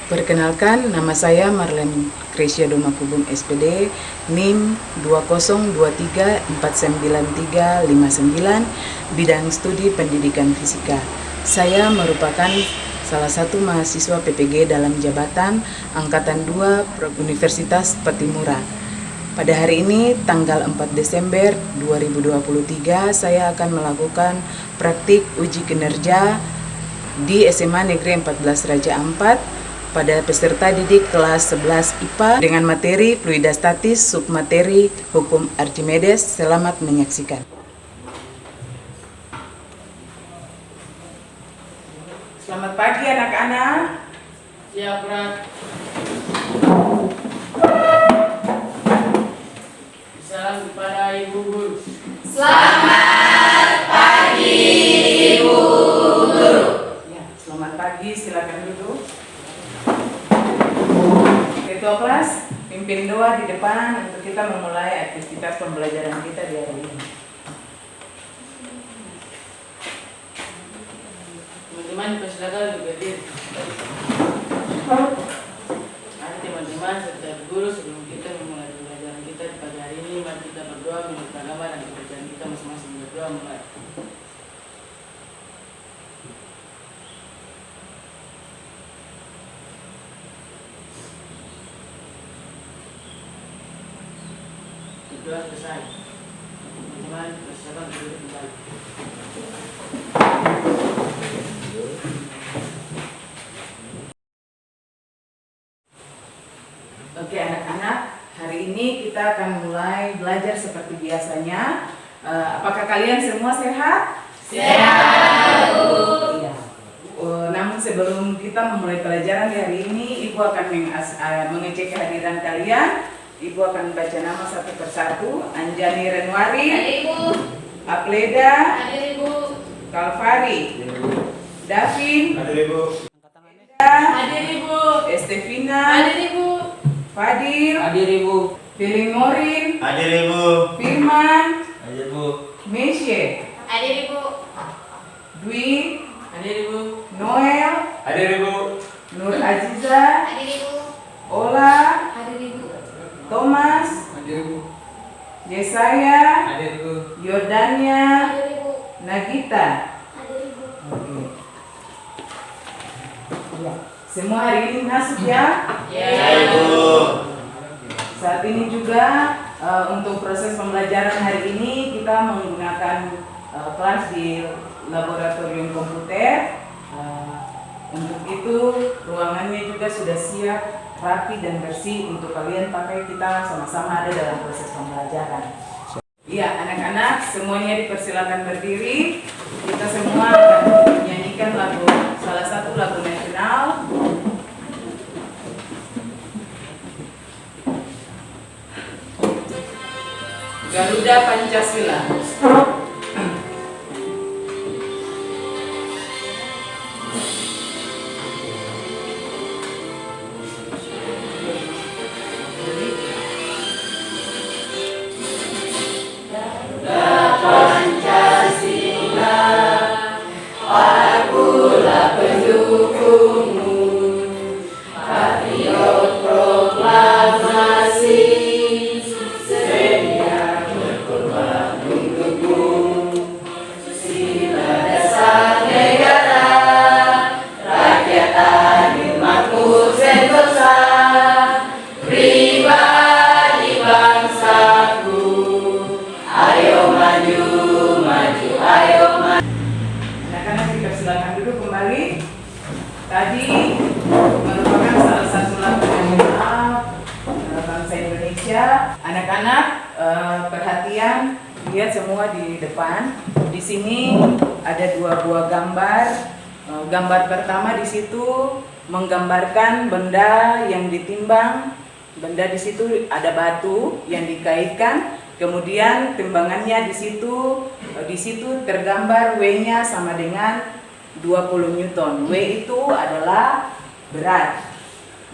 Perkenalkan, nama saya Marlene Kresia Domakubung SPD, NIM 202349359, bidang studi pendidikan fisika. Saya merupakan salah satu mahasiswa PPG dalam jabatan Angkatan 2 Universitas Patimura. Pada hari ini, tanggal 4 Desember 2023, saya akan melakukan praktik uji kinerja di SMA Negeri 14 Raja Ampat pada peserta didik kelas 11 IPA dengan materi fluidastatis submateri hukum Archimedes. Selamat menyaksikan. Selamat pagi anak-anak. Siap, Rat. Salam kepada Ibu Guru. Selamat pagi, Ibu Guru. Ya, selamat pagi, silakan duduk. Ketua kelas, pimpin doa di depan untuk kita memulai aktivitas pembelajaran kita di hari ini. Teman-teman, persilakan berdiri. Mari teman-teman serta guru, sebelum kita memulai pembelajaran kita di pagi hari ini, mari kita berdoa menurut agama dan kepercayaan kita masing-masing. Berdoa mulai. Doa selesai. Teman-teman, persilakan berdiri kembali. Oke anak-anak, hari ini kita akan mulai belajar seperti biasanya. Apakah kalian semua sehat? Sehat, Bu. Iya. Namun sebelum kita memulai pelajaran di hari ini, Ibu akan mengecek kehadiran kalian. Ibu akan baca nama satu persatu. Anjani Renwari, Hadir, Ibu. Apleda, Hadir, Ibu. Kalvari, Davin, Hadir Ibu. Hadir, Ibu. Estefina, Hadir, Ibu. Fadil, Hadir Ibu. Filimorin, Hadir Ibu. Firman, Hadir Ibu. Mesye, Hadir, Ibu. Dwi, Hadir Ibu. Noel, Hadir Ibu. Nur Aziza, Hadir, Ibu. Ola, Hadir, Ibu. Thomas, Hadir Ibu. Yesaya, Hadir Ibu. Yordania, Hadir, Ibu. Nagita. Hadir, Ibu. Ya. Semua hari ini masuk ya? Ya, Ibu. Saat ini juga untuk proses pembelajaran hari ini kita menggunakan kelas di laboratorium komputer. Untuk itu ruangannya juga sudah siap, rapi dan bersih untuk kalian pakai. Kita sama-sama ada dalam proses pembelajaran. Iya anak-anak, semuanya dipersilakan berdiri. Kita semua akan menyanyikan salah satu lagu nasional. Garuda Pancasila. Anak-anak dipersilakan duduk kembali. Tadi merupakan salah satu lagu nasional bangsa Indonesia. Anak-anak perhatian, lihat semua di depan. Di sini ada dua buah gambar. Gambar pertama di situ menggambarkan benda yang ditimbang. Benda di situ ada batu yang dikaitkan. Kemudian timbangannya di situ tergambar W-nya sama dengan 20 Newton. W itu adalah berat.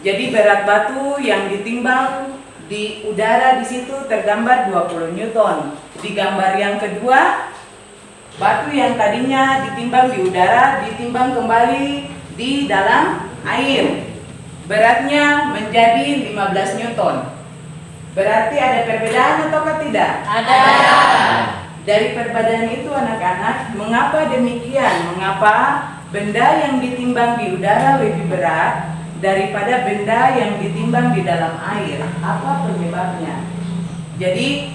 Jadi berat batu yang ditimbang di udara di situ tergambar 20 Newton. Di gambar yang kedua, batu yang tadinya ditimbang di udara ditimbang kembali di dalam air. beratnya menjadi 15 Newton. Berarti ada perbedaan ataukah tidak? Ada. Dari perbedaan itu anak-anak, mengapa demikian? Mengapa benda yang ditimbang di udara lebih berat daripada benda yang ditimbang di dalam air? Apa penyebabnya? Jadi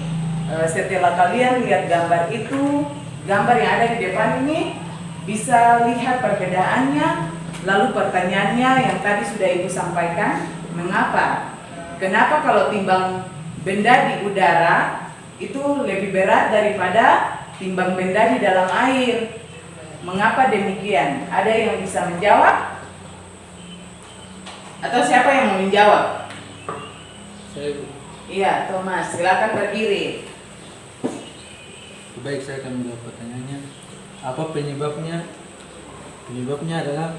setelah kalian lihat gambar itu, gambar yang ada di depan ini, bisa lihat perbedaannya. Lalu pertanyaannya yang tadi sudah Ibu sampaikan, mengapa? Kenapa kalau timbang benda di udara itu lebih berat daripada timbang benda di dalam air? Mengapa demikian? Ada yang bisa menjawab? Atau siapa yang mau menjawab? Saya, Bu. Iya, Thomas, silakan berdiri. Baik, saya akan menjawab pertanyaannya. Apa penyebabnya? Penyebabnya adalah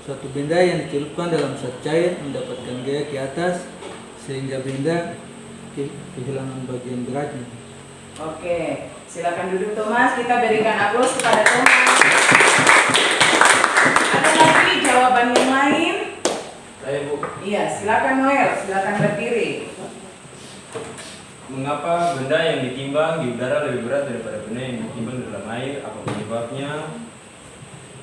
suatu benda yang dicelupkan dalam zat cair mendapatkan gaya ke atas sehingga benda kehilangan bagian beratnya. Oke, silakan duduk Thomas. Kita berikan aplaus kepada Thomas. Ada lagi jawaban yang lain? Saya, Bu. Iya, silakan Noel. Silakan berdiri. Mengapa benda yang ditimbang di udara lebih berat daripada benda yang ditimbang di dalam air? Apa penyebabnya?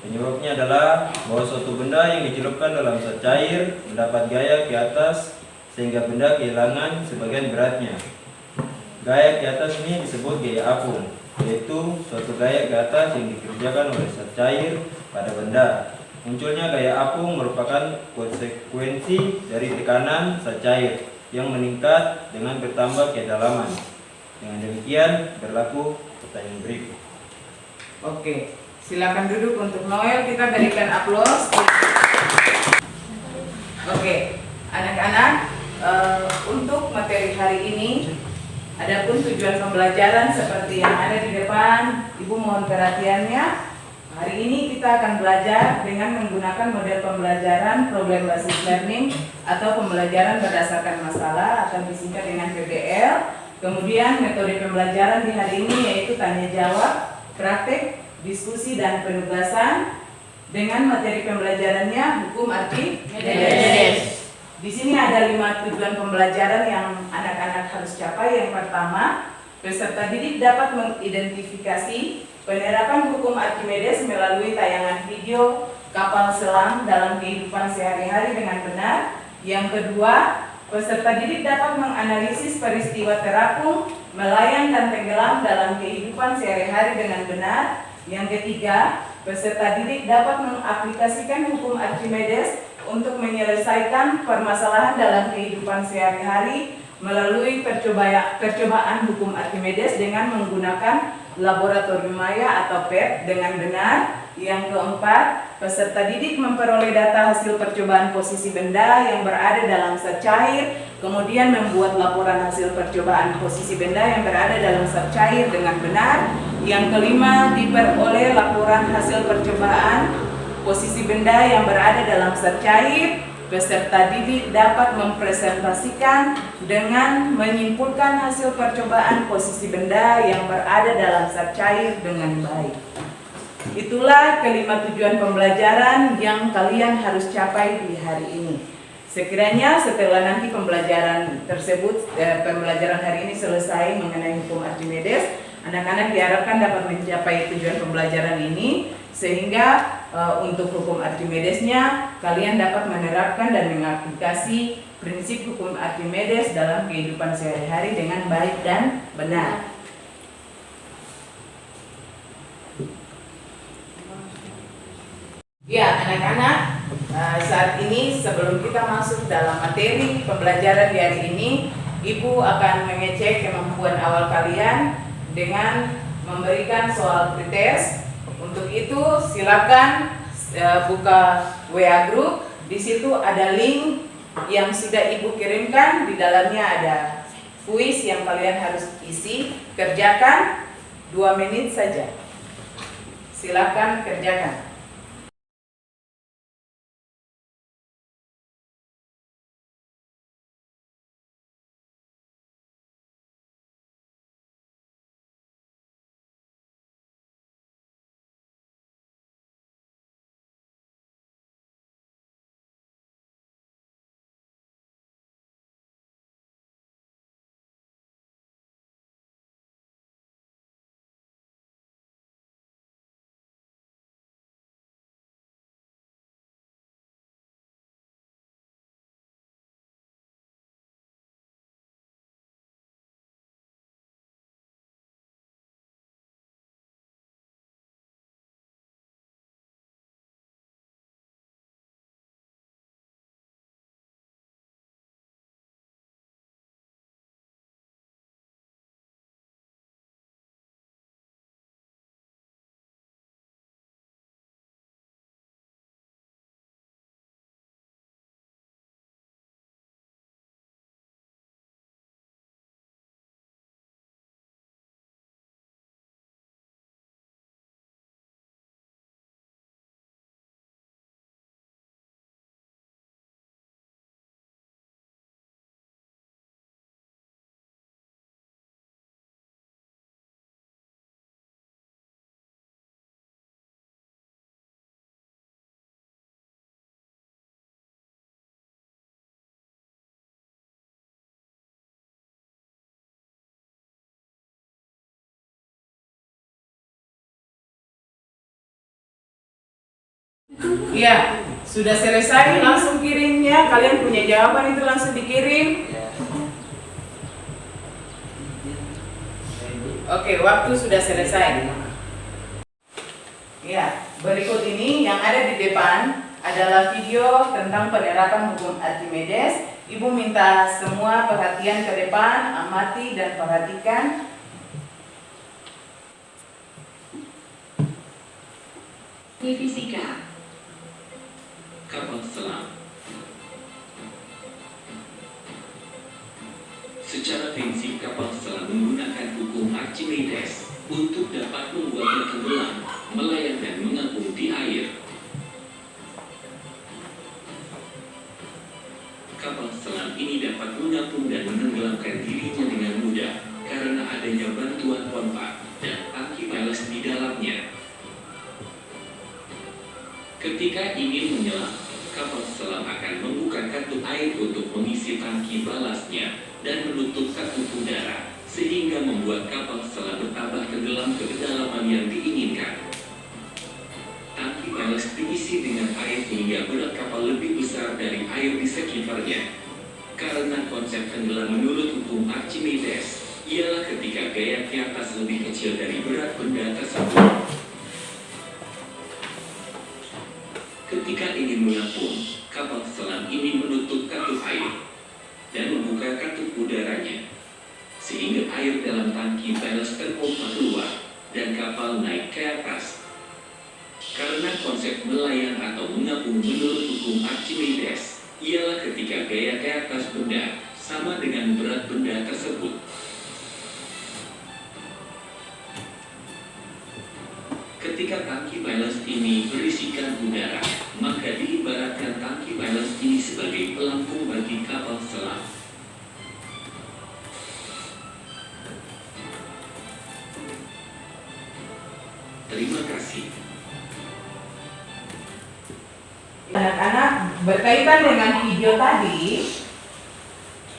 Penyebabnya adalah bahwa suatu benda yang dicelupkan dalam zat cair mendapat gaya ke atas sehingga benda kehilangan sebagian beratnya. Gaya ke atas ini disebut gaya apung, yaitu suatu gaya ke atas yang dikerjakan oleh zat cair pada benda. Munculnya gaya apung merupakan konsekuensi dari tekanan zat cair yang meningkat dengan bertambah kedalaman. Dengan demikian berlaku pertanyaan berikut. Oke, silakan duduk untuk Noel. Kita berikan aplaus. Oke, anak-anak, untuk materi hari ini, adapun tujuan pembelajaran seperti yang ada di depan, Ibu mohon perhatiannya. Hari ini kita akan belajar dengan menggunakan model pembelajaran problem based learning atau pembelajaran berdasarkan masalah atau disingkat dengan PBL. Kemudian metode pembelajaran di hari ini yaitu tanya jawab, praktek, diskusi dan penugasan. Dengan materi pembelajarannya hukum Archimedes. Di sini ada 5 tujuan pembelajaran yang anak-anak harus capai. Yang pertama, peserta didik dapat mengidentifikasi penerapan hukum Archimedes melalui tayangan video kapal selam dalam kehidupan sehari-hari dengan benar. Yang kedua, peserta didik dapat menganalisis peristiwa terapung, melayang dan tenggelam dalam kehidupan sehari-hari dengan benar. Yang ketiga, peserta didik dapat mengaplikasikan hukum Archimedes untuk menyelesaikan permasalahan dalam kehidupan sehari-hari melalui percobaan hukum Archimedes dengan menggunakan laboratorium maya atau PET dengan benar. Yang keempat, peserta didik memperoleh data hasil percobaan posisi benda yang berada dalam zat cair, kemudian membuat laporan hasil percobaan posisi benda yang berada dalam zat cair dengan benar. Yang kelima, diperoleh laporan hasil percobaan posisi benda yang berada dalam zat cair. Peserta didik dapat mempresentasikan dengan menyimpulkan hasil percobaan posisi benda yang berada dalam zat cair dengan baik. Itulah kelima tujuan pembelajaran yang kalian harus capai di hari ini. Sekiranya setelah nanti pembelajaran tersebut, pembelajaran hari ini selesai mengenai hukum Archimedes, anak-anak diharapkan dapat mencapai tujuan pembelajaran ini, sehingga untuk hukum Archimedesnya kalian dapat menerapkan dan mengaplikasi prinsip hukum Archimedes dalam kehidupan sehari-hari dengan baik dan benar. Ya, anak-anak, saat ini sebelum kita masuk dalam materi pembelajaran di hari ini, Ibu akan mengecek kemampuan awal kalian dengan memberikan soal pretest. Untuk itu silakan buka WA group. Di situ ada link yang sudah Ibu kirimkan. Di dalamnya ada kuis yang kalian harus isi. Kerjakan 2 menit saja. Silakan kerjakan. Iya, sudah selesai langsung kirimnya. Kalian punya jawaban itu langsung dikirim. Oke, waktu sudah selesai. Ya, berikut ini yang ada di depan adalah video tentang penerapan hukum Archimedes. Ibu minta semua perhatian ke depan, amati dan perhatikan. Fisika. Kapal selam. Secara prinsip kapal selam menggunakan hukum Archimedes untuk dapat membuatnya tenggelam, melayang dan mengapung di air. Kapal selam ini dapat mengapung dan menenggelamkan dirinya dengan mudah karena adanya bantuan pompa dan tangki ballast di dalamnya. Ketika ingin menyelam, kapal selam akan membuka katup air untuk mengisi tangki balastnya dan menutup katup udara, sehingga membuat kapal selam bertambah tenggelam ke kedalaman yang diinginkan. Tangki balast diisi dengan air hingga berat kapal lebih besar dari air di sekitarnya. Karena konsep tenggelam menurut hukum Archimedes ialah ketika gaya ke atas lebih kecil dari berat benda tersebut. Ketika ingin mengapung, kapal selam ini menutup katup air dan membuka katup udaranya, sehingga air dalam tangki ballast terpompa keluar dan kapal naik ke atas. Karena konsep melayang atau mengapung menurut hukum Archimedes ialah ketika gaya ke atas benda sama dengan berat benda tersebut. Ketika tangki ballast ini berisikan udara, maka diibaratkan tangki ballast ini sebagai pelampung bagi kapal selam. Terima kasih. Anak-anak, berkaitan dengan video tadi,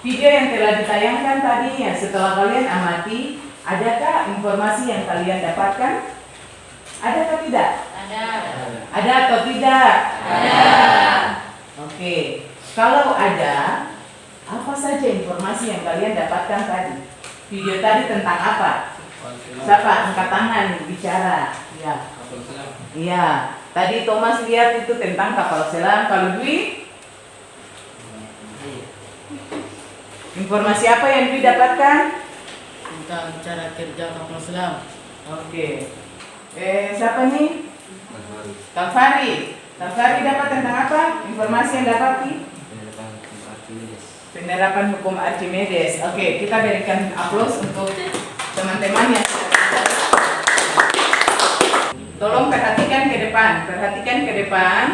video yang telah ditayangkan tadi ya, setelah kalian amati, adakah informasi yang kalian dapatkan? Ada atau tidak? Ada. Ada atau tidak? Ada. Oke, kalau ada, apa saja informasi yang kalian dapatkan tadi? Video tadi tentang apa? Siapa? Angkat tangan bicara. Ya. Kapal selam. Iya. Tadi Thomas lihat itu tentang kapal selam. Kalau Dwi, informasi apa yang Dwi dapatkan? Tentang cara kerja kapal selam. Oke. Siapa nih? Kang Fari. Kang Fari dapat tentang apa? Informasi yang dapati? Penerapan hukum Archimedes. Oke, kita berikan aplaus untuk teman-teman yang tolong perhatikan ke depan. Perhatikan ke depan.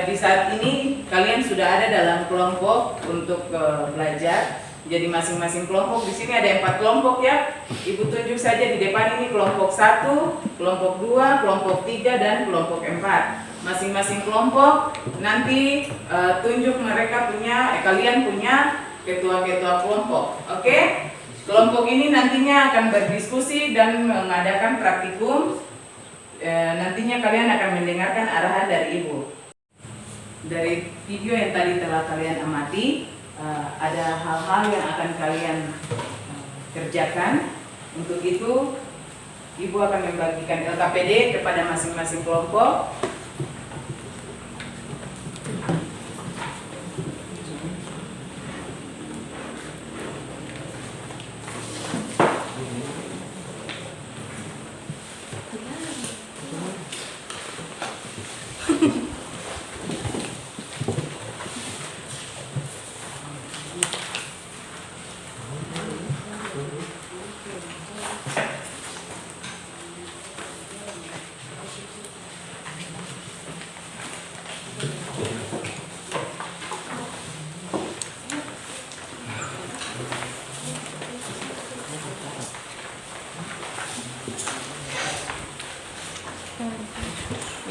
Di saat ini kalian sudah ada dalam kelompok untuk belajar. Jadi masing-masing kelompok di sini ada 4 kelompok ya. Ibu tunjuk saja di depan ini kelompok 1, kelompok 2, kelompok 3 dan kelompok 4. Masing-masing kelompok nanti tunjuk mereka punya kalian punya ketua-ketua kelompok. Oke? Kelompok ini nantinya akan berdiskusi dan mengadakan praktikum. Nantinya kalian akan mendengarkan arahan dari ibu. Dari video yang tadi telah kalian amati, ada hal-hal yang akan kalian kerjakan. Untuk itu, ibu akan membagikan LKPD kepada masing-masing kelompok.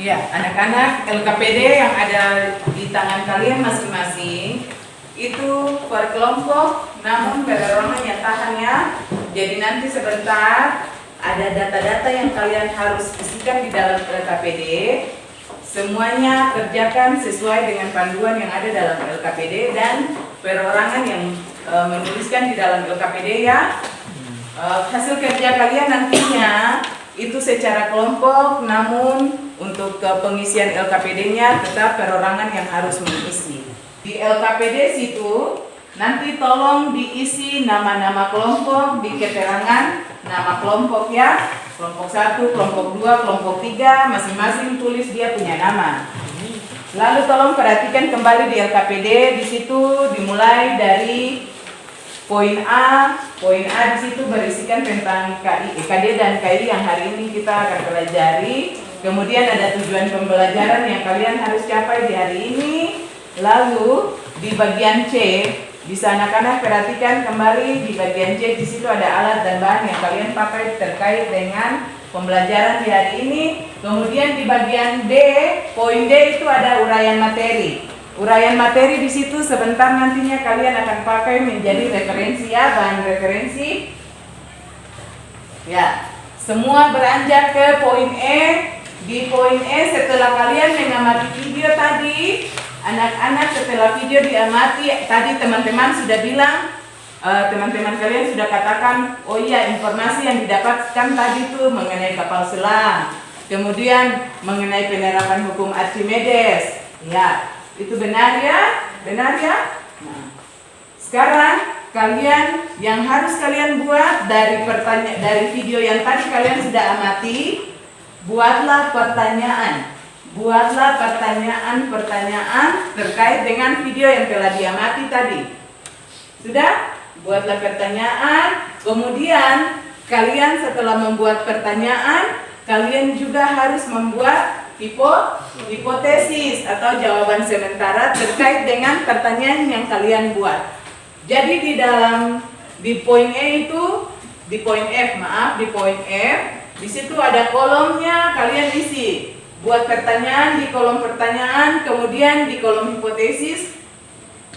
Ya, anak-anak, LKPD yang ada di tangan kalian masing-masing itu per kelompok, namun perorangan nyataannya. Jadi nanti sebentar ada data-data yang kalian harus isikan di dalam LKPD. semuanya kerjakan sesuai dengan panduan yang ada dalam LKPD dan perorangan yang menuliskan di dalam LKPD ya. Hasil kerja kalian nantinya itu secara kelompok, namun untuk pengisian LKPD-nya tetap perorangan yang harus mengisi. Di LKPD situ nanti tolong diisi nama-nama kelompok di keterangan nama kelompok ya. Kelompok 1, kelompok 2, kelompok 3, masing-masing tulis dia punya nama. Lalu tolong perhatikan kembali di LKPD, di situ dimulai dari poin A. Poin A di situ berisikan tentang KD dan KI yang hari ini kita akan pelajari. Kemudian ada tujuan pembelajaran yang kalian harus capai di hari ini. Lalu di bagian C, bisa anak-anak perhatikan kembali di bagian C, di situ ada alat dan bahan yang kalian pakai terkait dengan pembelajaran di hari ini. Kemudian di bagian D, poin D itu ada uraian materi. Uraian materi di situ sebentar nantinya kalian akan pakai menjadi referensi ya, bahan referensi. Ya, semua beranjak ke poin E. Di poin E setelah kalian mengamati video tadi, anak-anak setelah video diamati tadi teman-teman sudah bilang, teman-teman kalian sudah katakan, oh iya informasi yang didapatkan tadi itu mengenai kapal selam, kemudian mengenai penerapan hukum Archimedes. Ya, itu benar ya? Benar ya? Nah, sekarang kalian yang harus kalian buat dari video yang tadi kalian sudah amati, buatlah pertanyaan. Buatlah pertanyaan terkait dengan video yang telah diamati tadi. Sudah? Buatlah pertanyaan. Kemudian kalian setelah membuat pertanyaan, kalian juga harus membuat hipotesis atau jawaban sementara terkait dengan pertanyaan yang kalian buat. Jadi di poin E itu, di poin F, di situ ada kolomnya, kalian isi. Buat pertanyaan di kolom pertanyaan, kemudian di kolom hipotesis.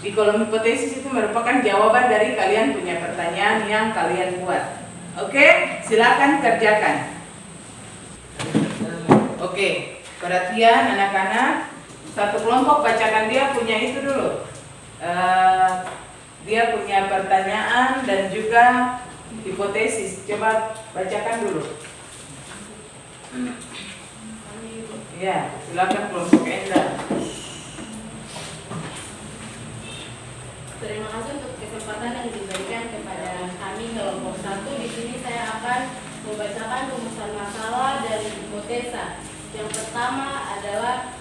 Di kolom hipotesis itu merupakan jawaban dari kalian punya pertanyaan yang kalian buat. Oke, silakan kerjakan. Oke, perhatian anak-anak. Satu kelompok bacakan dia punya itu dulu. Dia punya pertanyaan dan juga hipotesis. Coba bacakan dulu. Ya, silakan kelompok Enda. Terima kasih untuk kesempatan yang diberikan kepada kami kelompok 1. Di sini saya akan membacakan rumusan masalah dari hipotesa. Yang pertama adalah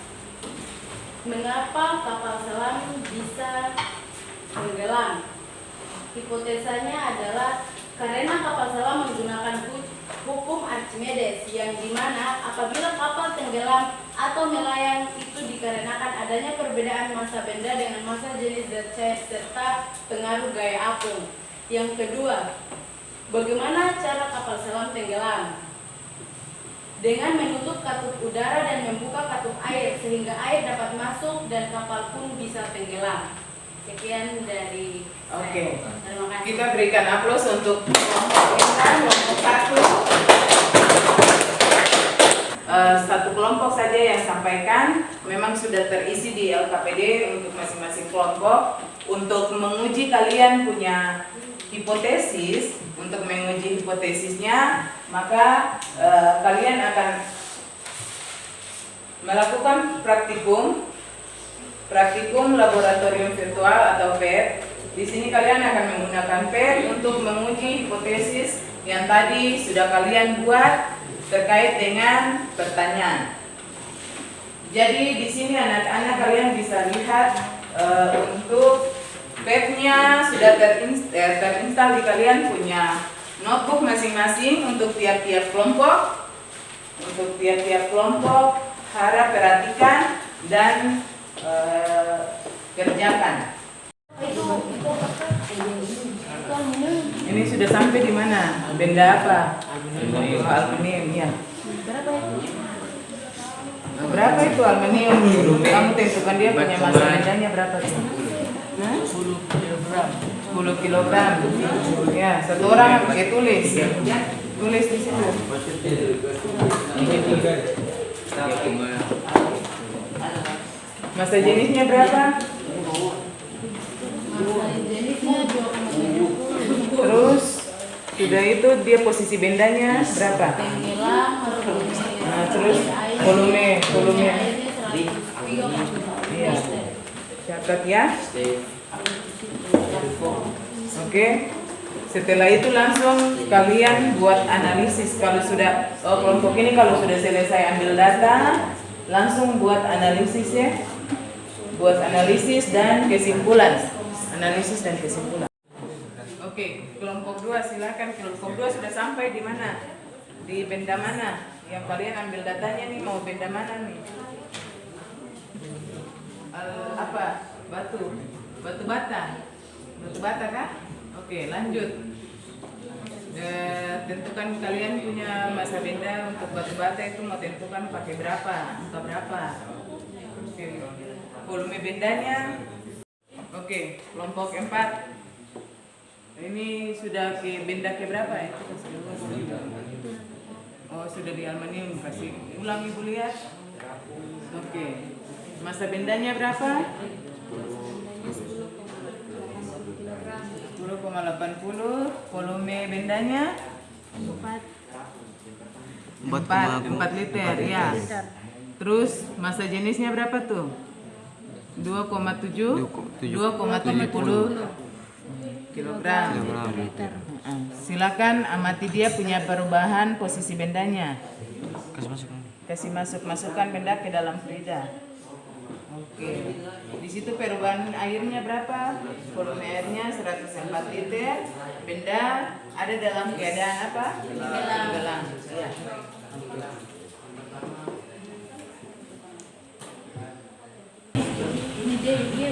mengapa kapal selam bisa tenggelam. Hipotesanya adalah karena kapal selam menggunakan hukum Archimedes, yang dimana apabila kapal tenggelam atau melayang itu dikarenakan adanya perbedaan massa benda dengan massa jenis zat cair serta pengaruh gaya apung. Yang kedua, bagaimana cara kapal selam tenggelam? Dengan menutup katup udara dan membuka katup air sehingga air dapat masuk dan kapal pun bisa tenggelam. Sekian dari saya. Oke. Terima kasih. Kita berikan aplaus untuk kelompok Intan, kelompok 1. Satu kelompok saja yang sampaikan, memang sudah terisi di LKPD untuk masing-masing kelompok. Untuk menguji kalian punya hipotesis, untuk menguji hipotesisnya, maka kalian akan melakukan praktikum laboratorium virtual atau PET. Di sini kalian akan menggunakan PET untuk menguji hipotesis yang tadi sudah kalian buat terkait dengan pertanyaan. Jadi di sini anak-anak kalian bisa lihat untuk PET-nya sudah terinstal di kalian punya notebook masing-masing untuk tiap-tiap kelompok. Untuk tiap-tiap kelompok harap perhatikan dan kerjakan. Ini sudah sampai di mana? Benda apa? Aluminium, ya. Berapa itu aluminium? Kamu tentukan dia punya massa bendanya berapa? 10 kilogram. 10 kilogram. Ya, satu orang pakai tulis. Tulis di situ. Masa jenisnya berapa? Masa jenisnya 2,70. Terus sudah itu dia posisi bendanya berapa? Penghilang volume. Nah, terus volume. Airnya 130 Iya. Catat ya. Oke. Setelah itu langsung kalian buat analisis. Kalau sudah kelompok ini kalau sudah selesai ambil data, langsung buat analisis ya. Buat analisis dan kesimpulan. Analisis dan kesimpulan. Oke, kelompok 2 silakan. Kelompok 2 sudah sampai di mana? Di benda mana? Yang kalian ambil datanya nih mau benda mana nih? Apa? Batu bata kah? Oke, lanjut. Tentukan kalian punya masa benda untuk batu bata itu mau tentukan pakai berapa, angka berapa. Oke, volume bendanya. Oke, kelompok 4. Ini sudah ke benda ke berapa ya? Oh, sudah di aluminium. Kasih ulang Ibu lihat. Oke. Masa bendanya berapa? 10,80. Volume bendanya 4 liter ya. Terus masa jenisnya berapa tuh? 2,70 kilogram. Silakan amati dia punya perubahan posisi bendanya. Kasih masukkan benda ke dalam Frida. Oke. Di situ perubahan airnya berapa? Volume airnya 104 liter. Benda ada dalam keadaan apa? Tenggelam. Ya. Ini dia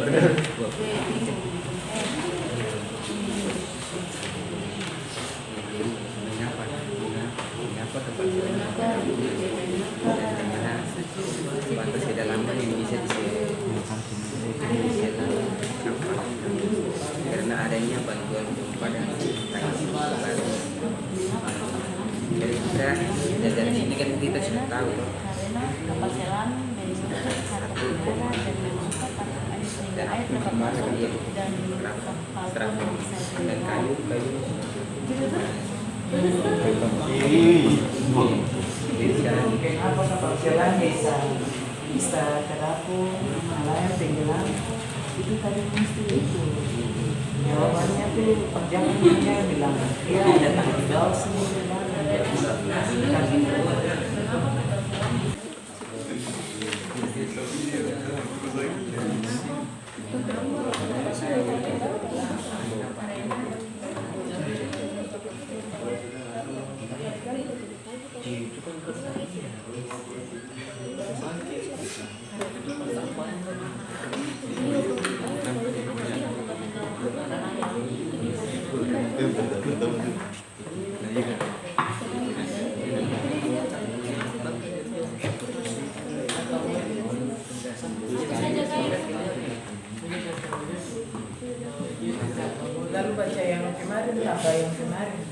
batas kedalaman yang bisa karena adanya bantuan pada dari kita dari sini kan kita sudah tahu kapal selam dari satu udara dan memasukkan pakai air dapat masuk dan kapal dan kayu Apa kapal selam bisa terapung, nelayan tenggelam? Itu tadi mesti itu. Jawabannya tuh jangan dia bilang dia datang di bawah sini lalu baca yang kemarin, tambah yang kemarin.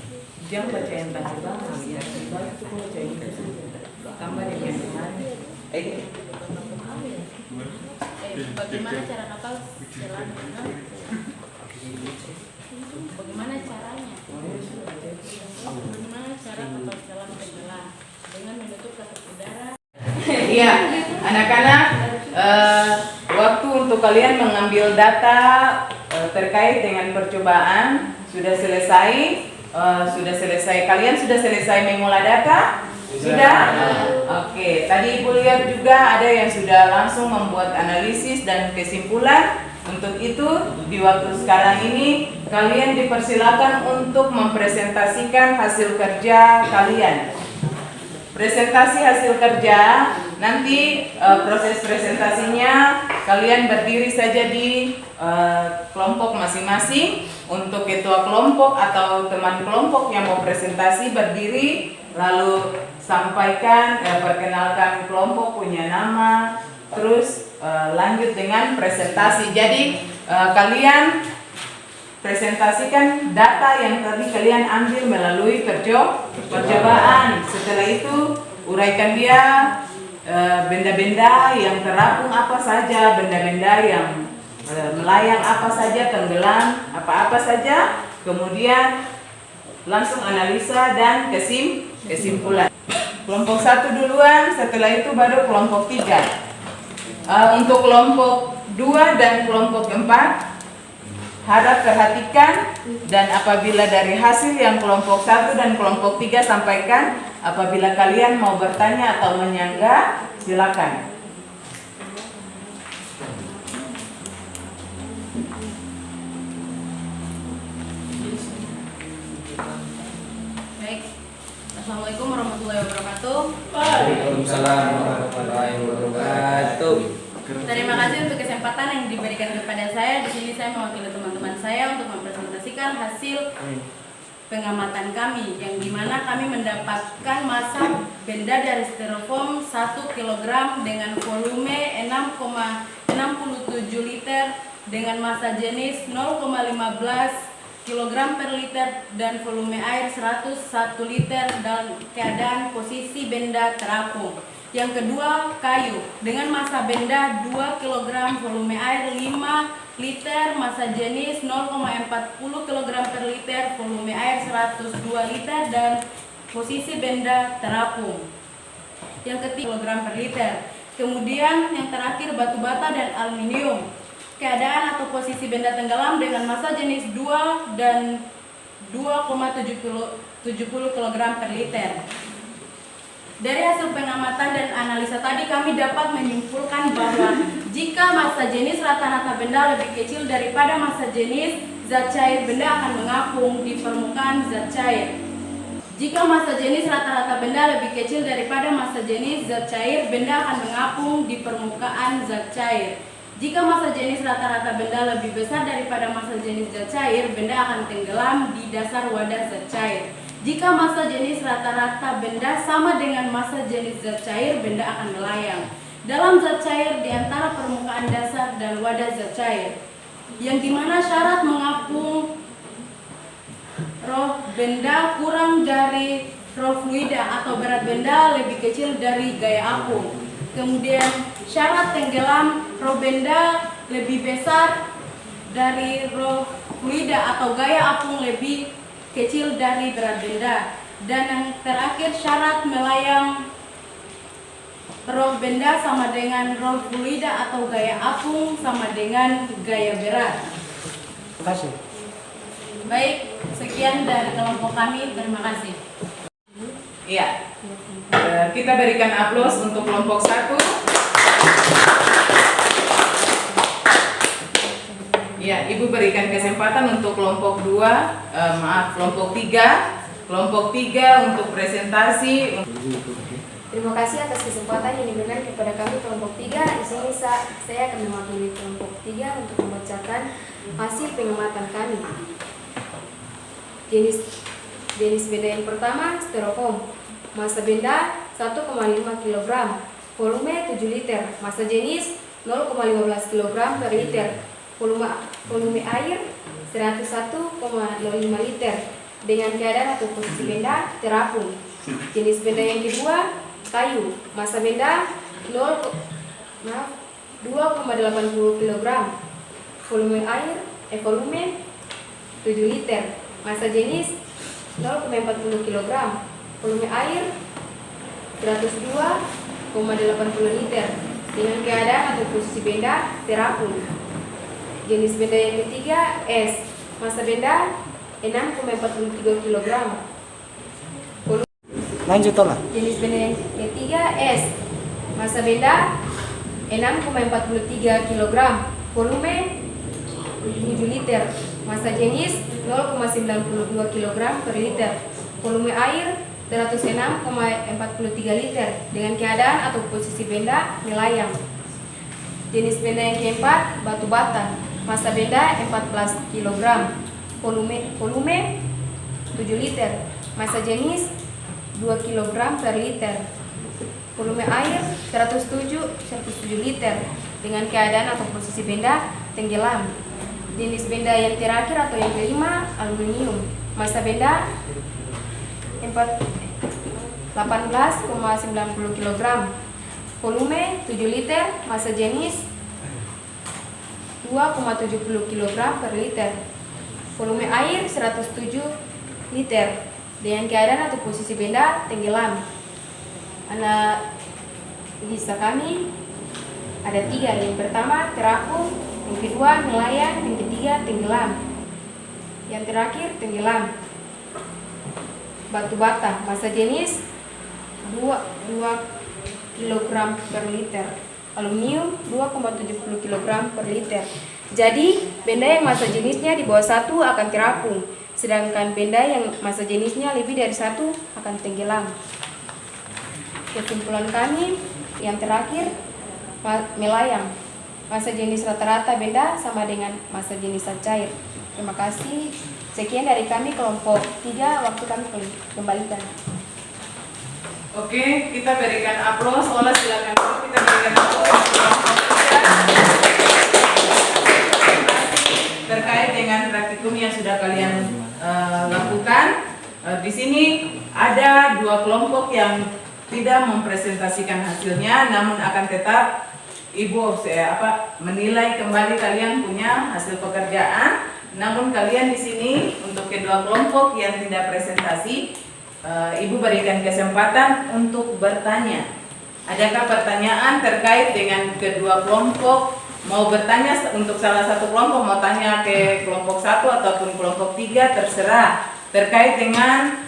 Jangan baca yang tadi banget, ya. Baik itu baca yang itu. Tambah yang kemarin. bagaimana cara kapal selam bagaimana caranya tenggelam dengan menutup kapal udara. Iya, anak-anak, waktu untuk kalian mengambil data terkait dengan percobaan sudah selesai. Kalian sudah selesai mengolah data? Sudah? Oke, tadi Ibu lihat juga ada yang sudah langsung membuat analisis dan kesimpulan. Untuk itu, di waktu sekarang ini kalian dipersilakan untuk mempresentasikan hasil kerja kalian. Presentasi hasil kerja, nanti proses presentasinya kalian berdiri saja di kelompok masing-masing. Untuk ketua kelompok atau teman kelompok yang mau presentasi berdiri, lalu sampaikan, perkenalkan kelompok, punya nama, terus lanjut dengan presentasi. Jadi kalian presentasikan data yang tadi kalian ambil melalui percobaan. Setelah itu uraikan dia benda-benda yang terapung apa saja, benda-benda yang melayang apa saja, tenggelam apa-apa saja, kemudian langsung analisa dan kesimpulan. Kelompok 1 duluan, setelah itu baru kelompok 3. Untuk kelompok 2 dan kelompok 4 harap perhatikan, dan apabila dari hasil yang kelompok 1 dan kelompok 3 sampaikan, apabila kalian mau bertanya atau menyanggah, silakan. Baik. Assalamualaikum warahmatullahi wabarakatuh. Waalaikumsalam warahmatullahi wabarakatuh. Terima kasih untuk kesempatan yang diberikan kepada saya. Di sini saya mewakili teman-teman saya untuk mempresentasikan hasil pengamatan kami, yang dimana kami mendapatkan massa benda dari styrofoam 1 kg dengan volume 6,67 liter dengan massa jenis 0,15 kg per liter dan volume air 101 liter dalam keadaan posisi benda terapung. Yang kedua, kayu dengan massa benda 2 kg, volume air 5 liter, massa jenis 0,40 kg per liter, volume air 102 liter dan posisi benda terapung. Yang ketiga, kg per liter. Kemudian yang terakhir, batu bata dan aluminium. Keadaan atau posisi benda tenggelam dengan massa jenis 2 dan 2,70 kg per liter. Dari hasil pengamatan dan analisa tadi, kami dapat menyimpulkan bahwa jika massa jenis rata-rata benda lebih kecil daripada massa jenis zat cair, benda akan mengapung di permukaan zat cair. Jika massa jenis rata-rata benda lebih kecil daripada massa jenis zat cair, benda akan mengapung di permukaan zat cair. Jika massa jenis rata-rata benda lebih besar daripada massa jenis zat cair, benda akan tenggelam di dasar wadah zat cair. Jika massa jenis rata-rata benda sama dengan massa jenis zat cair, benda akan melayang dalam zat cair di antara permukaan dasar dan wadah zat cair, yang dimana syarat mengapung roh benda kurang dari roh fluida atau berat benda lebih kecil dari gaya apung. Kemudian syarat tenggelam roh benda lebih besar dari roh fluida atau gaya apung lebih kecil dari berat benda. Dan yang terakhir, syarat melayang roh benda sama dengan roh fluida atau gaya apung sama dengan gaya berat. Terima kasih. Baik, sekian dari kelompok kami. Terima kasih. Iya. Kita berikan aplaus untuk kelompok 1. Ya, Ibu berikan kesempatan untuk kelompok 2, kelompok 3. Kelompok 3 untuk presentasi. Terima kasih atas kesempatan yang diberikan kepada kami kelompok 3. Di sini saya akan mewakili kelompok 3 untuk membacakan hasil pengamatan kami. Jenis benda yang pertama, styrofoam. Massa benda 1,5 kg, volume 7 liter, massa jenis 0,15 kg per liter. Volume air 101,05 liter dengan keadaan atau posisi benda terapung. Jenis benda yang kedua, kayu. Massa benda 2,80 kg. Volume 7 liter. Massa jenis 0,40 kg. Volume air 102,80 liter dengan keadaan atau posisi benda terapung. Jenis benda yang ketiga, es. Massa benda 6,43 kg. Lanjut lah. Jenis benda yang ketiga, es. Massa benda 6,43 kg. Volume 7 liter. Massa jenis 0,92 kg per liter. Volume air 106,43 liter dengan keadaan atau posisi benda melayang. Jenis benda yang keempat, batu bata. Massa benda 14 kg. Volume 7 liter. Massa jenis 2 kg per liter. Volume air 107 liter dengan keadaan atau posisi benda tenggelam. Jenis benda yang terakhir atau yang kelima, aluminium. Massa benda 18,90 kg. volume 7 liter, massa jenis 2,70 kg per liter. Volume air 107 liter. Dengan keadaan atau posisi benda tenggelam. Analisa kami ada 3. Yang pertama terapung, yang kedua melayang, yang ketiga tenggelam. Yang terakhir tenggelam. Batu bata, massa jenis 2 kg per liter. Aluminium 2,70 kg per liter. Jadi, benda yang massa jenisnya di bawah 1 akan terapung, sedangkan benda yang massa jenisnya lebih dari 1 akan tenggelam. Kesimpulan kami yang terakhir, melayang. Massa jenis rata-rata benda sama dengan massa jenis zat cair. Terima kasih. Sekian dari kami kelompok 3, waktu kami kembalikan. Oke, kita berikan aplaus. Olah silakan dulu kita berikan aplaus terkait dengan praktikum yang sudah kalian lakukan. Di sini ada 2 kelompok yang tidak mempresentasikan hasilnya, namun akan tetap Ibu menilai kembali kalian punya hasil pekerjaan. Namun kalian di sini untuk kedua kelompok yang tidak presentasi, Ibu berikan kesempatan untuk bertanya. Adakah pertanyaan terkait dengan kedua kelompok? Mau bertanya untuk salah satu kelompok, mau tanya ke kelompok 1 ataupun kelompok 3, terserah. Terkait dengan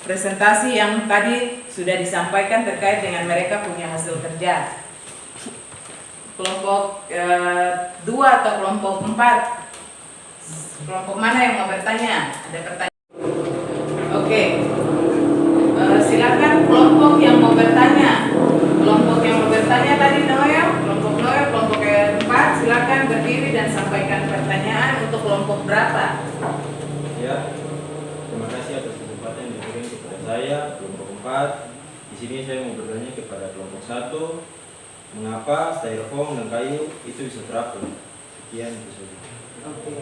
presentasi yang tadi sudah disampaikan terkait dengan mereka punya hasil kerja. Kelompok 2 atau kelompok 4? Kelompok mana yang mau bertanya? Ada pertanyaan? Oke. Silakan kelompok yang mau bertanya. Kelompok yang mau bertanya tadi Noel, kelompok 4, silakan berdiri dan sampaikan pertanyaan. Untuk kelompok berapa? Ya, terima kasih atas kesempatan yang diberikan kepada saya, kelompok 4. Di sini saya mau bertanya kepada kelompok 1, mengapa styrofoam dan kayu itu bisa terapung? Sekian itu saja. Oke,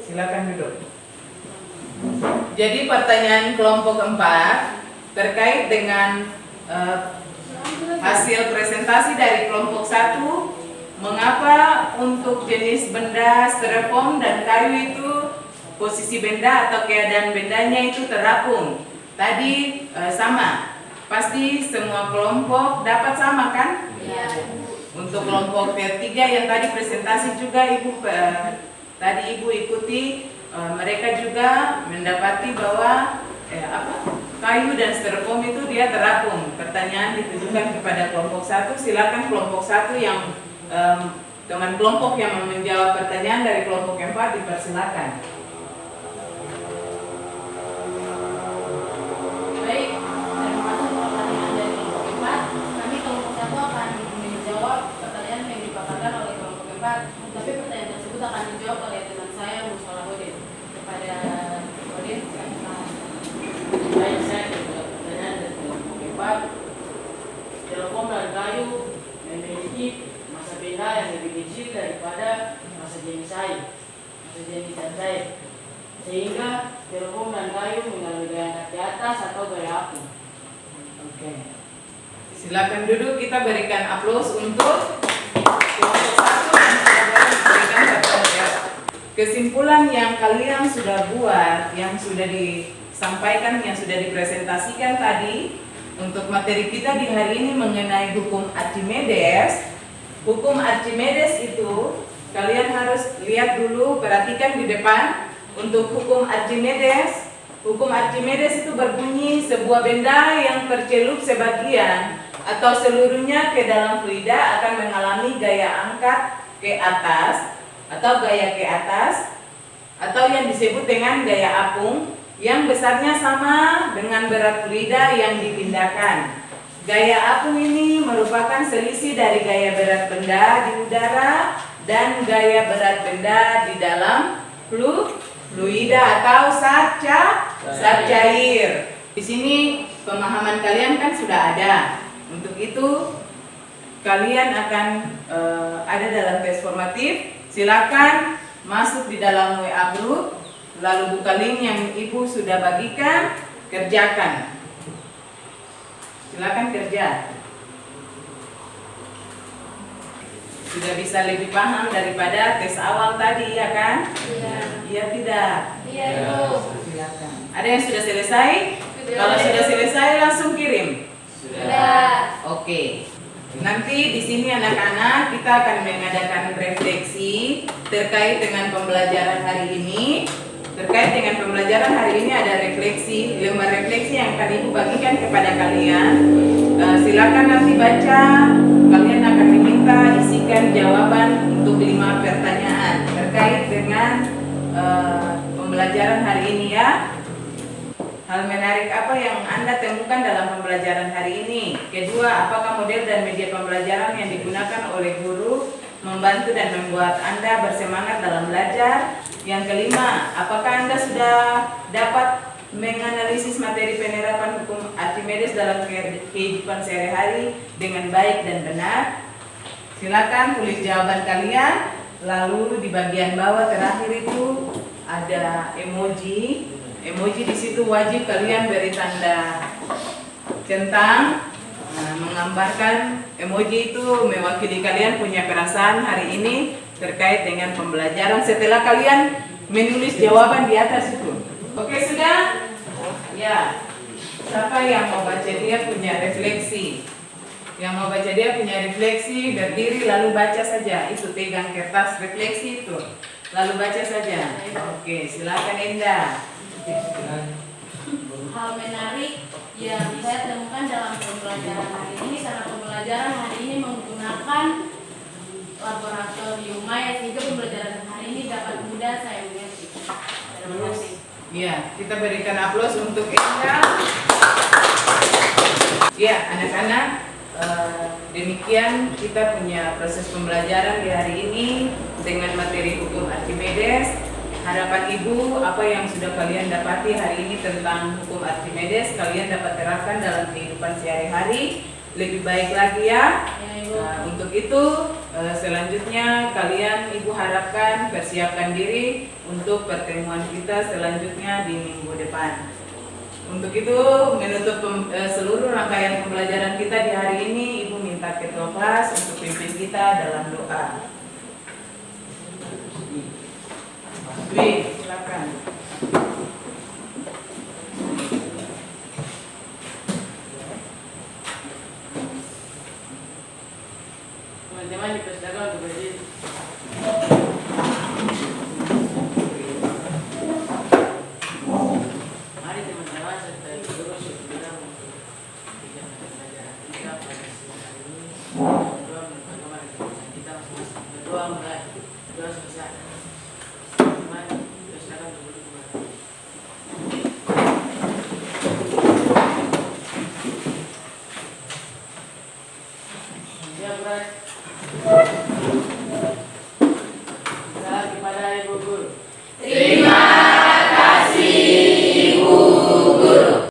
silakan duduk. Jadi pertanyaan kelompok 4 terkait dengan hasil presentasi dari kelompok 1, mengapa untuk jenis benda styrofoam dan kayu itu posisi benda atau keadaan bendanya itu terapung? Tadi sama, pasti semua kelompok dapat sama kan? Iya. Untuk kelompok 3 yang tadi presentasi juga Ibu tadi Ibu ikuti, mereka juga mendapati bahwa kayu dan styrofoam itu dia terapung. Pertanyaan ditujukan kepada kelompok 1. Silakan kelompok 1 yang teman kelompok yang menjawab pertanyaan dari kelompok 4 dipersilakan. Baik, terima kasih pertanyaan dari kelompok 4. Kami kelompok 1 akan menjawab pertanyaan yang dipaparkan oleh kelompok 4. Tapi pertanyaan tersebut akan dijawab oleh teman saya, Mushola Hodin. Kepada Hodin, Baik, saya juga pertanyaan dari kelompok 4. Styrofoam dan kayu memiliki massa benda yang lebih kecil daripada massa jenis air, massa jenis zat cair, sehingga styrofoam dan kayu mengalami gaya angkat ke atas atau gaya apung. Oke. Silakan duduk, kita berikan aplaus untuk kelompok 1 yang sudah memberikan pertanyaan. Kesimpulan yang kalian sudah buat, yang sudah disampaikan, yang sudah dipresentasikan tadi untuk materi kita di hari ini mengenai hukum Archimedes. Hukum Archimedes itu kalian harus lihat dulu, perhatikan di depan. Untuk hukum Archimedes, hukum Archimedes itu berbunyi sebuah benda yang tercelup sebagian atau seluruhnya ke dalam fluida akan mengalami gaya angkat ke atas atau gaya ke atas, atau yang disebut dengan gaya apung, yang besarnya sama dengan berat fluida yang dipindahkan. Gaya apung ini merupakan selisih dari gaya berat benda di udara dan gaya berat benda di dalam fluida atau zat cair. Di sini pemahaman kalian kan sudah ada. Untuk itu kalian akan ada dalam tes formatif. Silakan masuk di dalam WA group, lalu buka link yang Ibu sudah bagikan, kerjakan. Silakan kerja. Sudah bisa lebih paham daripada tes awal tadi, ya kan? Iya. Iya tidak? Iya, Ibu. Silakan. Ada yang sudah selesai? Kalau sudah selesai langsung kirim. Sudah. Oke. Nanti di sini anak-anak kita akan mengadakan refleksi terkait dengan pembelajaran hari ini. Terkait dengan pembelajaran hari ini ada refleksi, lembar refleksi yang akan Ibu bagikan kepada kalian. Silakan nanti baca. Kalian akan diminta isikan jawaban untuk 5 pertanyaan terkait dengan pembelajaran hari ini ya. Hal menarik apa yang Anda temukan dalam pembelajaran hari ini? Kedua, apakah model dan media pembelajaran yang digunakan oleh guru membantu dan membuat Anda bersemangat dalam belajar? Yang kelima, apakah Anda sudah dapat menganalisis materi penerapan hukum Archimedes dalam kehidupan sehari-hari dengan baik dan benar? Silakan tulis jawaban kalian. Lalu di bagian bawah terakhir itu ada emoji. Emoji di situ wajib kalian beri tanda centang, menggambarkan emoji itu mewakili kalian punya perasaan hari ini terkait dengan pembelajaran setelah kalian menulis jawaban di atas itu. Oke, sudah? Ya. Siapa yang mau baca dia punya refleksi? Yang mau baca dia punya refleksi, berdiri lalu baca saja. Itu pegang kertas refleksi itu. Lalu baca saja. Oke, silakan Enda. Hal menarik yang saya temukan dalam pembelajaran hari ini, karena pembelajaran hari ini menggunakan laboratorium maya sehingga pembelajaran hari ini dapat mudah saya mengerti. Terima kasih. Ya, kita berikan aplaus untuk Enda. Ya, anak-anak, demikian kita punya proses pembelajaran di hari ini dengan materi hukum Archimedes. Harapan Ibu, apa yang sudah kalian dapati hari ini tentang hukum Archimedes, kalian dapat terapkan dalam kehidupan sehari-hari lebih baik lagi ya. Untuk itu, selanjutnya kalian Ibu harapkan persiapkan diri untuk pertemuan kita selanjutnya di minggu depan. Untuk itu, menutup seluruh rangkaian pembelajaran kita di hari ini, Ibu minta ketua kelas untuk pimpin kita dalam doa. Wih.